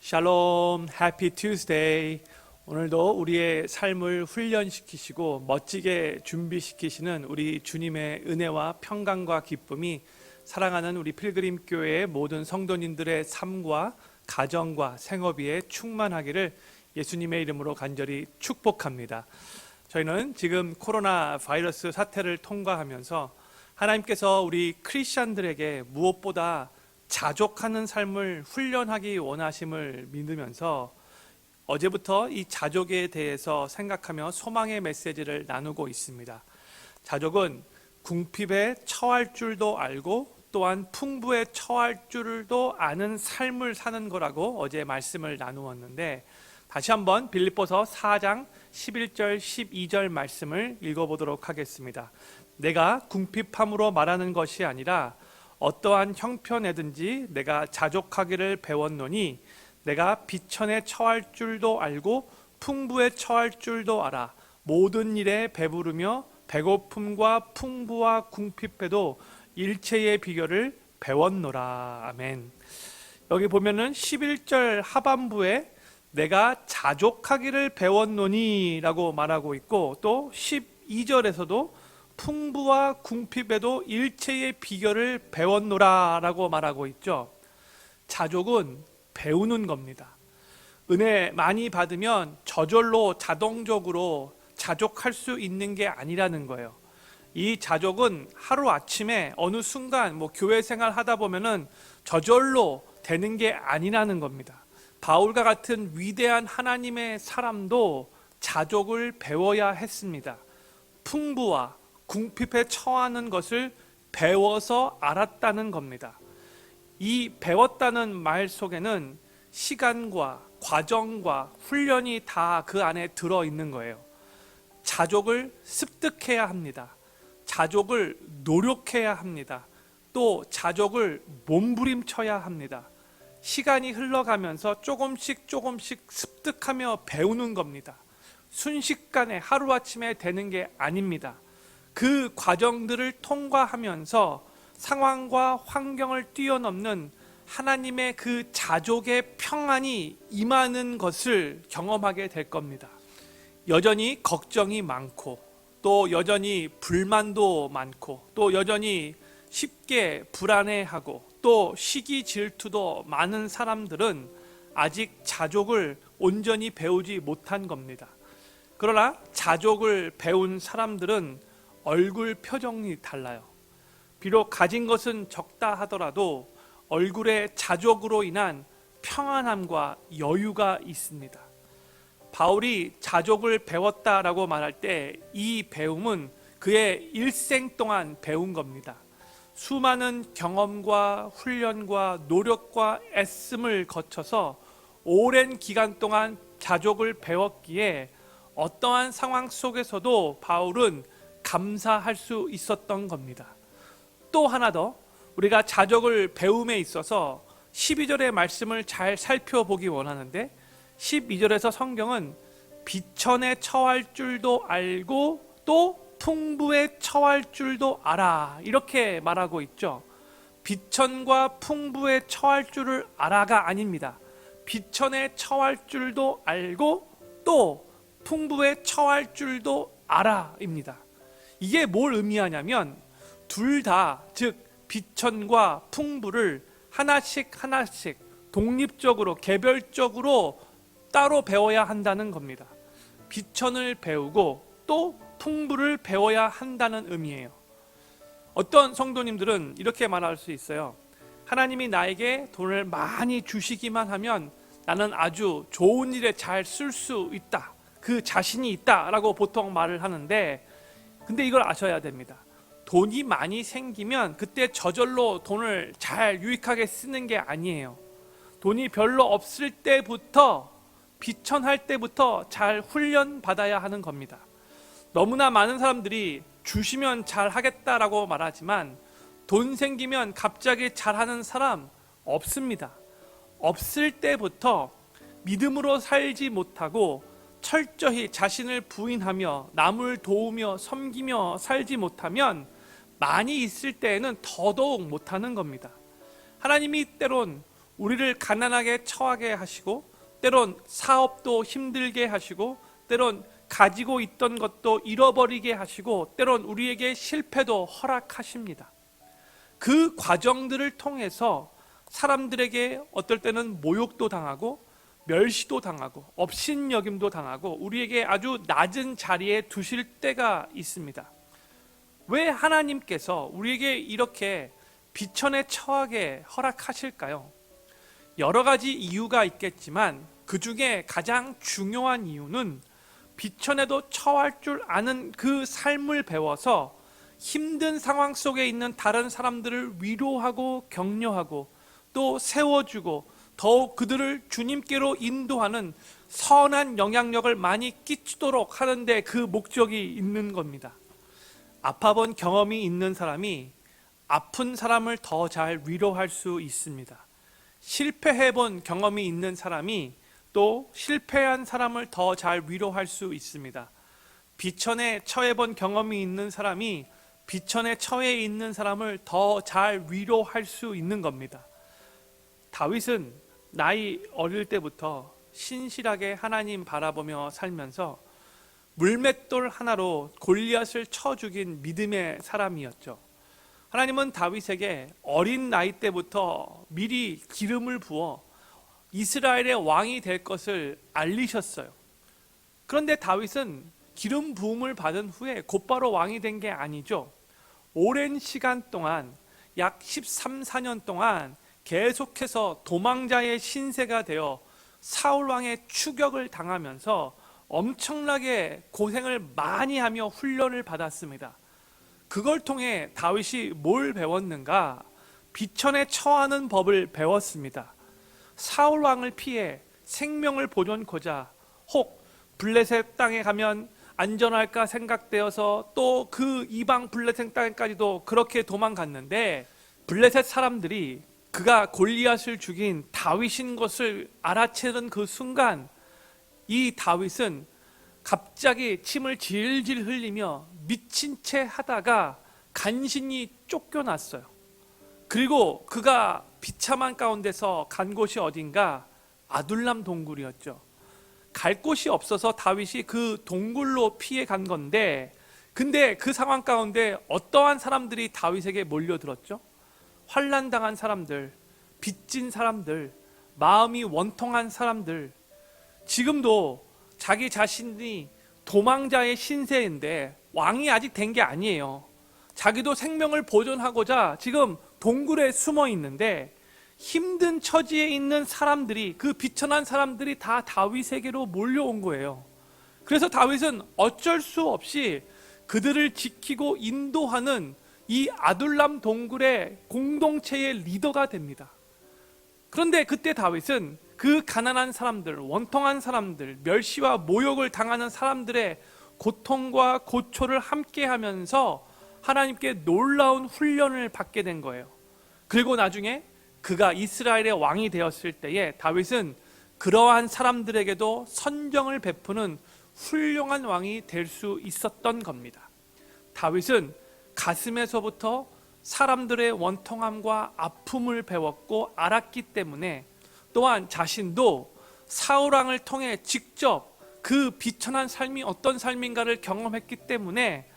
샬롬, 해피 투스데이. 오늘도 우리의 삶을 훈련시키시고 멋지게 준비시키시는 우리 주님의 은혜와 평강과 기쁨이 사랑하는 우리 필그림 교회의 모든 성도님들의 삶과 가정과 생업위에 충만하기를 예수님의 이름으로 간절히 축복합니다. 저희는 지금 코로나 바이러스 사태를 통과하면서 하나님께서 우리 크리스천들에게 무엇보다 자족하는 삶을 훈련하기 원하심을 믿으면서 어제부터 이 자족에 대해서 생각하며 소망의 메시지를 나누고 있습니다. 자족은 궁핍에 처할 줄도 알고 또한 풍부에 처할 줄도 아는 삶을 사는 거라고 어제 말씀을 나누었는데, 다시 한번 빌립보서 4장 11절 12절 말씀을 읽어보도록 하겠습니다. 내가 궁핍함으로 말하는 것이 아니라 어떠한 형편에든지 내가 자족하기를 배웠노니 내가 비천에 처할 줄도 알고 풍부에 처할 줄도 알아. 모든 일에 배부르며 배고픔과 풍부와 궁핍에도 일체의 비결을 배웠노라. 아멘. 여기 보면은 11절 하반부에 내가 자족하기를 배웠노니 라고 말하고 있고, 또 12절에서도 풍부와 궁핍에도 일체의 비결을 배웠노라 라고 말하고 있죠. 자족은 배우는 겁니다. 은혜 많이 받으면 저절로 자동적으로 자족할 수 있는 게 아니라는 거예요. 이 자족은 하루아침에 어느 순간 교회 생활 하다 보면은 저절로 되는 게 아니라는 겁니다. 바울과 같은 위대한 하나님의 사람도 자족을 배워야 했습니다. 풍부와 궁핍에 처하는 것을 배워서 알았다는 겁니다. 이 배웠다는 말 속에는 시간과 과정과 훈련이 다 그 안에 들어있는 거예요. 자족을 습득해야 합니다. 자족을 노력해야 합니다. 또 자족을 몸부림쳐야 합니다. 시간이 흘러가면서 조금씩 습득하며 배우는 겁니다. 순식간에 하루아침에 되는 게 아닙니다. 그 과정들을 통과하면서 상황과 환경을 뛰어넘는 하나님의 그 자족의 평안이 임하는 것을 경험하게 될 겁니다. 여전히 걱정이 많고, 또 여전히 불만도 많고, 또 여전히 쉽게 불안해하고, 또 시기 질투도 많은 사람들은 아직 자족을 온전히 배우지 못한 겁니다. 그러나 자족을 배운 사람들은 얼굴 표정이 달라요. 비록 가진 것은 적다 하더라도 얼굴에 자족으로 인한 평안함과 여유가 있습니다. 바울이 자족을 배웠다라고 말할 때 이 배움은 그의 일생 동안 배운 겁니다. 수많은 경험과 훈련과 노력과 애씀을 거쳐서 오랜 기간 동안 자족을 배웠기에 어떠한 상황 속에서도 바울은 감사할 수 있었던 겁니다. 또 하나 더, 우리가 자족을 배움에 있어서 12절의 말씀을 잘 살펴보기 원하는데, 12절에서 성경은 비천에 처할 줄도 알고 또 풍부에 처할 줄도 알아, 이렇게 말하고 있죠. 비천과 풍부에 처할 줄을 알아가 아닙니다. 비천에 처할 줄도 알고 또 풍부에 처할 줄도 알아입니다. 이게 뭘 의미하냐면 둘 다, 즉 비천과 풍부를 하나씩 독립적으로 개별적으로 따로 배워야 한다는 겁니다. 비천을 배우고 또 풍부를 배워야 한다는 의미예요. 어떤 성도님들은 이렇게 말할 수 있어요. 하나님이 나에게 돈을 많이 주시기만 하면 나는 아주 좋은 일에 잘 쓸 수 있다, 그 자신이 있다라고 보통 말을 하는데, 근데 이걸 아셔야 됩니다. 돈이 많이 생기면 그때 저절로 돈을 잘 유익하게 쓰는 게 아니에요. 돈이 별로 없을 때부터, 비천할 때부터 잘 훈련 받아야 하는 겁니다. 너무나 많은 사람들이 주시면 잘 하겠다라고 말하지만 돈 생기면 갑자기 잘하는 사람 없습니다. 없을 때부터 믿음으로 살지 못하고 철저히 자신을 부인하며 남을 도우며 섬기며 살지 못하면 많이 있을 때에는 더더욱 못하는 겁니다. 하나님이 때론 우리를 가난하게 처하게 하시고, 때론 사업도 힘들게 하시고, 때론 가지고 있던 것도 잃어버리게 하시고, 때론 우리에게 실패도 허락하십니다. 그 과정들을 통해서 사람들에게 어떨 때는 모욕도 당하고 멸시도 당하고 업신여김도 당하고 우리에게 아주 낮은 자리에 두실 때가 있습니다. 왜 하나님께서 우리에게 이렇게 비천에 처하게 허락하실까요? 여러 가지 이유가 있겠지만 그 중에 가장 중요한 이유는 비천에도 처할 줄 아는 그 삶을 배워서 힘든 상황 속에 있는 다른 사람들을 위로하고 격려하고 또 세워주고 더욱 그들을 주님께로 인도하는 선한 영향력을 많이 끼치도록 하는데 그 목적이 있는 겁니다. 아파본 경험이 있는 사람이 아픈 사람을 더 잘 위로할 수 있습니다. 실패해본 경험이 있는 사람이 또 실패한 사람을 더 잘 위로할 수 있습니다. 비천에 처해본 경험이 있는 사람이 비천에 처해 있는 사람을 더 잘 위로할 수 있는 겁니다. 다윗은 나이 어릴 때부터 신실하게 하나님 바라보며 살면서 물맷돌 하나로 골리앗을 쳐 죽인 믿음의 사람이었죠. 하나님은 다윗에게 어린 나이 때부터 미리 기름을 부어 이스라엘의 왕이 될 것을 알리셨어요. 그런데 다윗은 기름 부음을 받은 후에 곧바로 왕이 된 게 아니죠. 오랜 시간 동안 약 13, 14년 동안 계속해서 도망자의 신세가 되어 사울 왕의 추격을 당하면서 엄청나게 고생을 많이 하며 훈련을 받았습니다. 그걸 통해 다윗이 뭘 배웠는가? 비천에 처하는 법을 배웠습니다. 사울 왕을 피해 생명을 보존코자 혹 블레셋 땅에 가면 안전할까 생각되어서 또 그 이방 블레셋 땅까지도 그렇게 도망갔는데 블레셋 사람들이 그가 골리앗을 죽인 다윗인 것을 알아채는 그 순간 이 다윗은 갑자기 침을 질질 흘리며 미친 채 하다가 간신히 쫓겨났어요. 그리고 그가 비참한 가운데서 간 곳이 어딘가 아둘람 동굴이었죠. 갈 곳이 없어서 다윗이 그 동굴로 피해 간 건데, 근데 그 상황 가운데 어떠한 사람들이 다윗에게 몰려들었죠? 환난당한 사람들, 빚진 사람들, 마음이 원통한 사람들, 지금도 자기 자신이 도망자의 신세인데 왕이 아직 된 게 아니에요. 자기도 생명을 보존하고자 지금 동굴에 숨어 있는데 힘든 처지에 있는 사람들이, 그 비천한 사람들이 다 다윗에게로 몰려온 거예요. 그래서 다윗은 어쩔 수 없이 그들을 지키고 인도하는 이 아둘람 동굴의 공동체의 리더가 됩니다. 그런데 그때 다윗은 그 가난한 사람들, 원통한 사람들, 멸시와 모욕을 당하는 사람들의 고통과 고초를 함께 하면서 하나님께 놀라운 훈련을 받게 된 거예요. 그리고 나중에 그가 이스라엘의 왕이 되었을 때에 다윗은 그러한 사람들에게도 선정을 베푸는 훌륭한 왕이 될 수 있었던 겁니다. 다윗은 가슴에서부터 사람들의 원통함과 아픔을 배웠고 알았기 때문에, 또한 자신도 사울 왕을 통해 직접 그 비천한 삶이 어떤 삶인가를 경험했기 때문에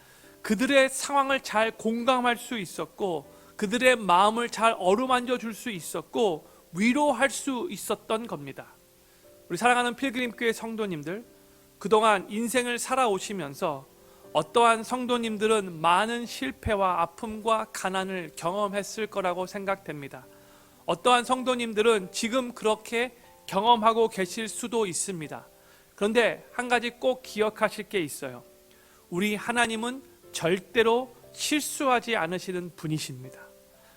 그들의 상황을 잘 공감할 수 있었고 그들의 마음을 잘 어루만져 줄 수 있었고 위로할 수 있었던 겁니다. 우리 사랑하는 필그림교회 성도님들, 그동안 인생을 살아오시면서 어떠한 성도님들은 많은 실패와 아픔과 가난을 경험했을 거라고 생각됩니다. 어떠한 성도님들은 지금 그렇게 경험하고 계실 수도 있습니다. 그런데 한 가지 꼭 기억하실 게 있어요. 우리 하나님은 절대로 실수하지 않으시는 분이십니다.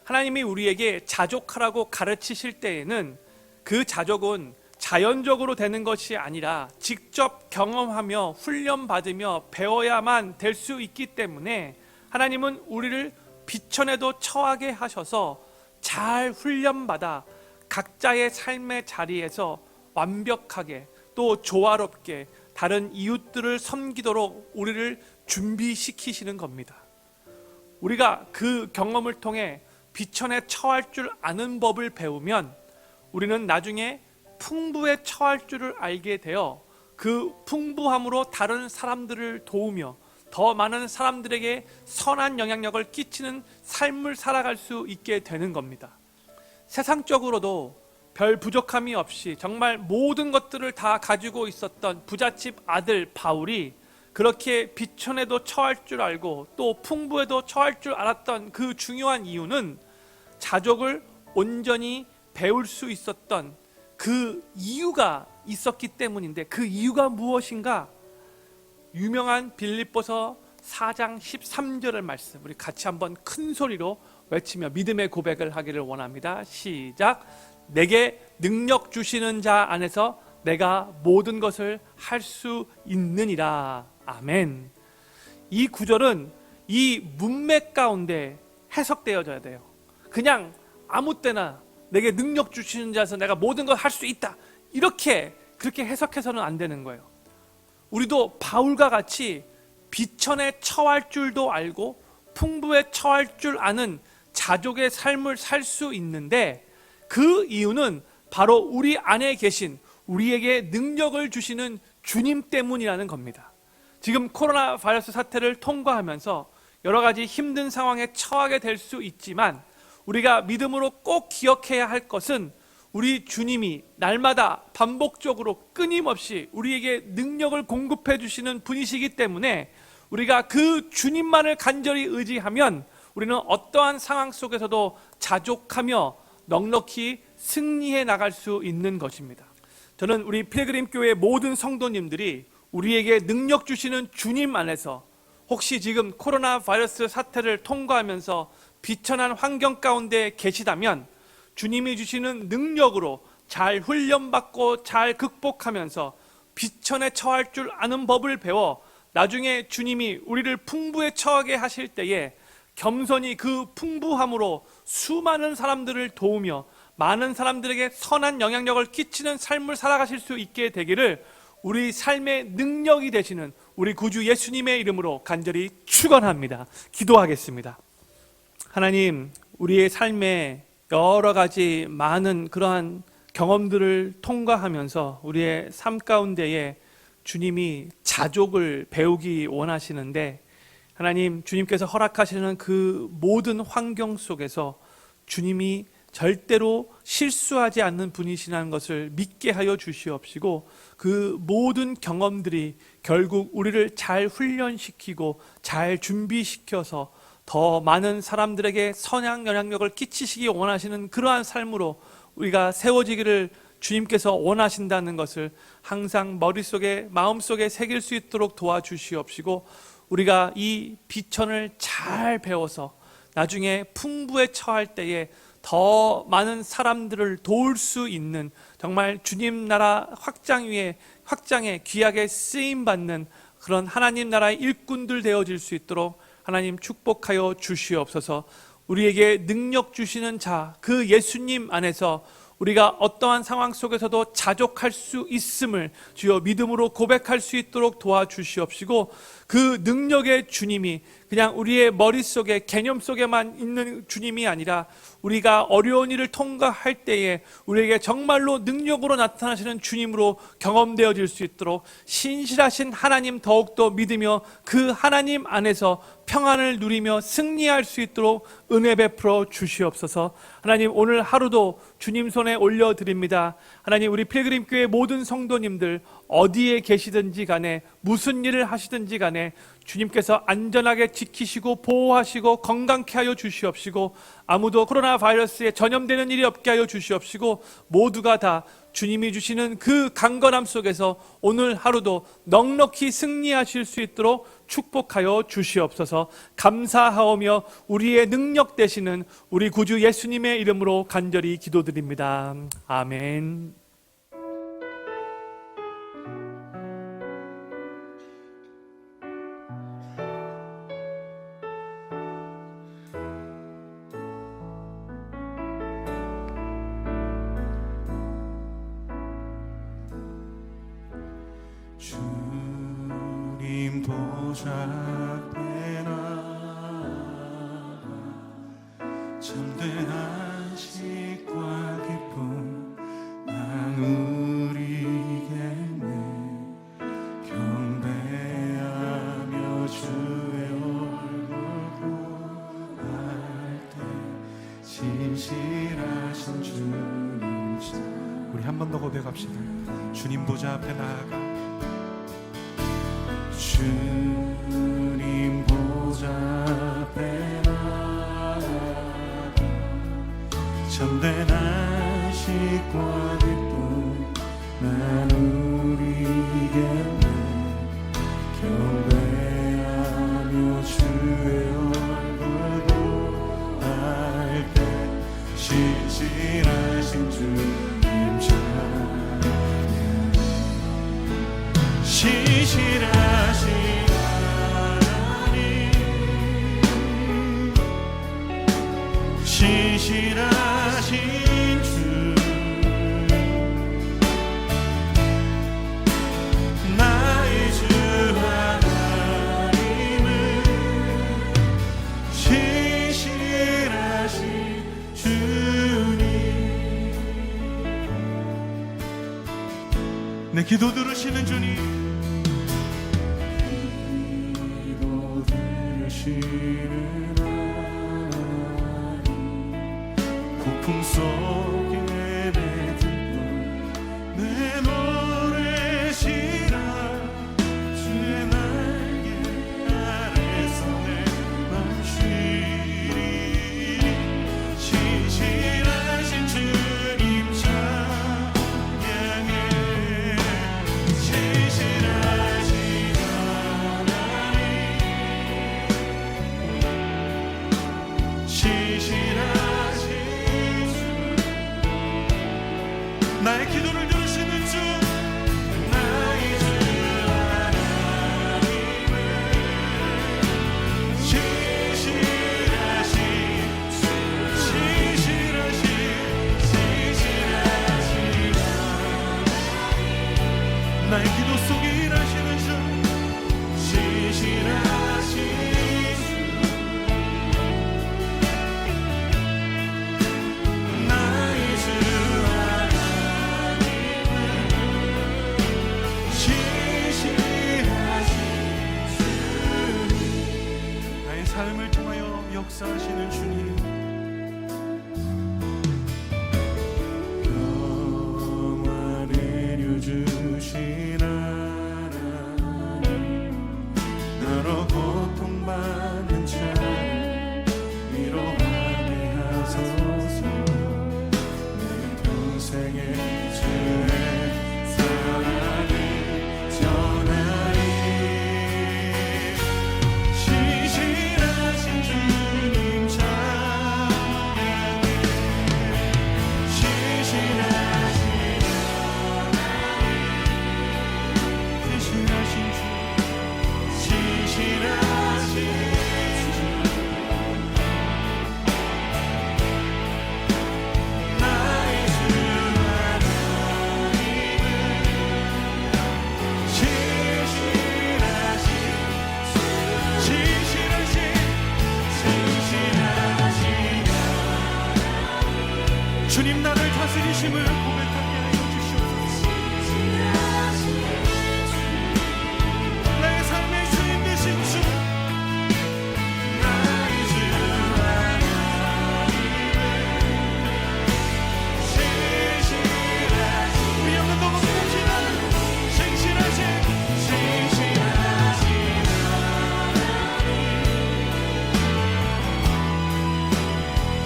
하나님이 우리에게 자족하라고 가르치실 때에는 그 자족은 자연적으로 되는 것이 아니라 직접 경험하며 훈련받으며 배워야만 될 수 있기 때문에 하나님은 우리를 비천에도 처하게 하셔서 잘 훈련받아 각자의 삶의 자리에서 완벽하게 또 조화롭게 다른 이웃들을 섬기도록 우리를 준비시키시는 겁니다. 우리가 그 경험을 통해 비천에 처할 줄 아는 법을 배우면 우리는 나중에 풍부에 처할 줄을 알게 되어 그 풍부함으로 다른 사람들을 도우며 더 많은 사람들에게 선한 영향력을 끼치는 삶을 살아갈 수 있게 되는 겁니다. 세상적으로도 별 부족함이 없이 정말 모든 것들을 다 가지고 있었던 부잣집 아들 바울이 그렇게 비천에도 처할 줄 알고 또 풍부에도 처할 줄 알았던 그 중요한 이유는 자족을 온전히 배울 수 있었던 그 이유가 있었기 때문인데, 그 이유가 무엇인가? 유명한 빌립보서 4장 13절의 말씀, 우리 같이 한번 큰 소리로 외치며 믿음의 고백을 하기를 원합니다. 시작. 내게 능력 주시는 자 안에서 내가 모든 것을 할 수 있느니라. 아멘. 이 구절은 이 문맥 가운데 해석되어져야 돼요. 그냥 아무 때나 내게 능력 주시는 자에서 내가 모든 걸 할 수 있다, 그렇게 해석해서는 안 되는 거예요. 우리도 바울과 같이 비천에 처할 줄도 알고 풍부에 처할 줄 아는 자족의 삶을 살 수 있는데, 그 이유는 바로 우리 안에 계신, 우리에게 능력을 주시는 주님 때문이라는 겁니다. 지금 코로나 바이러스 사태를 통과하면서 여러 가지 힘든 상황에 처하게 될 수 있지만, 우리가 믿음으로 꼭 기억해야 할 것은 우리 주님이 날마다 반복적으로 끊임없이 우리에게 능력을 공급해 주시는 분이시기 때문에 우리가 그 주님만을 간절히 의지하면 우리는 어떠한 상황 속에서도 자족하며 넉넉히 승리해 나갈 수 있는 것입니다. 저는 우리 필그림 교회 모든 성도님들이 우리에게 능력 주시는 주님 안에서, 혹시 지금 코로나 바이러스 사태를 통과하면서 비천한 환경 가운데 계시다면 주님이 주시는 능력으로 잘 훈련받고 잘 극복하면서 비천에 처할 줄 아는 법을 배워 나중에 주님이 우리를 풍부에 처하게 하실 때에 겸손히 그 풍부함으로 수많은 사람들을 도우며 많은 사람들에게 선한 영향력을 끼치는 삶을 살아가실 수 있게 되기를 우리 삶의 능력이 되시는 우리 구주 예수님의 이름으로 간절히 축원합니다. 기도하겠습니다. 하나님, 우리의 삶에 여러 가지 많은 그러한 경험들을 통과하면서 우리의 삶 가운데에 주님이 자족을 배우기 원하시는데, 하나님, 주님께서 허락하시는 그 모든 환경 속에서 주님이 절대로 실수하지 않는 분이시라는 것을 믿게 하여 주시옵시고, 그 모든 경험들이 결국 우리를 잘 훈련시키고 잘 준비시켜서 더 많은 사람들에게 선한 영향력을 끼치시기 원하시는 그러한 삶으로 우리가 세워지기를 주님께서 원하신다는 것을 항상 머릿속에, 마음속에 새길 수 있도록 도와주시옵시고, 우리가 이 비천을 잘 배워서 나중에 풍부에 처할 때에 더 많은 사람들을 도울 수 있는, 정말 주님 나라 확장에 귀하게 쓰임받는 그런 하나님 나라의 일꾼들 되어질 수 있도록 하나님 축복하여 주시옵소서. 우리에게 능력 주시는 자, 그 예수님 안에서 우리가 어떠한 상황 속에서도 자족할 수 있음을 주여 믿음으로 고백할 수 있도록 도와주시옵시고, 그 능력의 주님이 그냥 우리의 머릿속에, 개념 속에만 있는 주님이 아니라 우리가 어려운 일을 통과할 때에 우리에게 정말로 능력으로 나타나시는 주님으로 경험되어질 수 있도록 신실하신 하나님 더욱더 믿으며 그 하나님 안에서 평안을 누리며 승리할 수 있도록 은혜 베풀어 주시옵소서. 하나님, 오늘 하루도 주님 손에 올려드립니다. 하나님, 우리 필그림교회 모든 성도님들 어디에 계시든지 간에 무슨 일을 하시든지 간에 주님께서 안전하게 지키시고 보호하시고 건강케 하여 주시옵시고, 아무도 코로나 바이러스에 전염되는 일이 없게 하여 주시옵시고, 모두가 다 주님이 주시는 그 강건함 속에서 오늘 하루도 넉넉히 승리하실 수 있도록 축복하여 주시옵소서. 감사하오며 우리의 능력 되시는 우리 구주 예수님의 이름으로 간절히 기도드립니다. 아멘. 주님 보좌 앞에 나아가 참된 안식과 기쁨 고백합시다. 주님 보좌 앞에 나아가, 주님 보좌 앞에 나아가 참된 안식과 기쁨 나누리겠네. 경배하며 주의 얼굴 보할 때 신실하신 주님 찬양해. 신실하신 하나님, 신실하신 주, 나의 주 하나님은 신실하신 주님. 내 기도 들으시는 주님, 기도 들으시는 하나님, 폭풍 속에 내 듣고 내 노래시라. 주의 날개 아래서 내 맘 쉬리. 신실하신 주님 찬양해. 신실하신 하나님, 신실하신 주, 나의 기도를 들으시는 주, 나의 주 하나님은 신실하신 주, 신실하신 하나님, 나의 기도 속에 일하시는 주, 신실하신 주, 나의 주 하나님은 신실하신 주님. 나의 삶을 통하여 역사하시는 주님, 평화 내려주신 하나님, 나로 고통받는 자를 위로하게 하소서. 내 평생에 주의 사랑을 전하리. 신실하신 주님 찬양해. 신실하신 하나님, 신실하신 주, 신실하신 주, 나의 주 하나님은 신실하신 주, 신실하신 하나님, 주님 나를 다스리심을 고백하게 하여 주시옵소서. 나의 삶의 주인 되신 주, 나의 주 하나님은 신실하신, 우리 한번 더 고백합시다. 신실하신 하나님,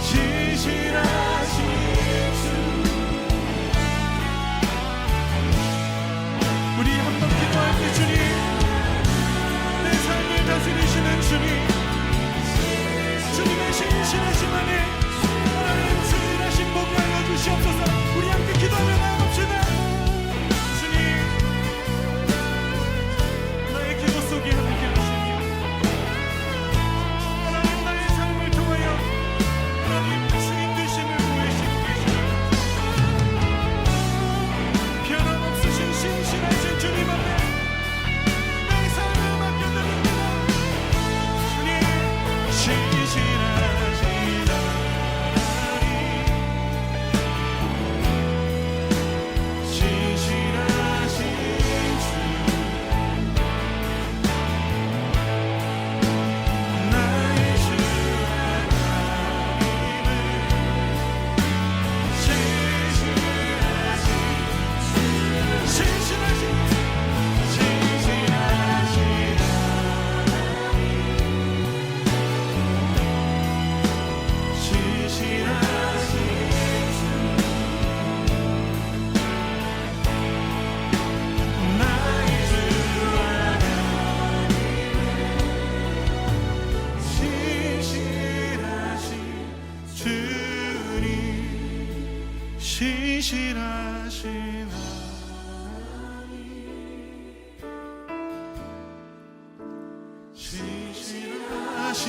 신실하신 주, 우리 한번 기도할 때 주님, 내 삶을 다스리시는 주님, 주님의 신실하심 안에 하나님 신실하신 복을 알려 주시옵소서. 우리 함께 기도하며 나아갑시다. 주님, 나의 기도 속에 함께 하시며 하나님 나의 삶을 통하여 하나님 주인 되심을 보이시고 계시니 변함없으신 신실하신 주님 앞에 내 삶을 맡겨드립니다. 주님, 신실하신 하나님, 신실하신 하나님, 신실하신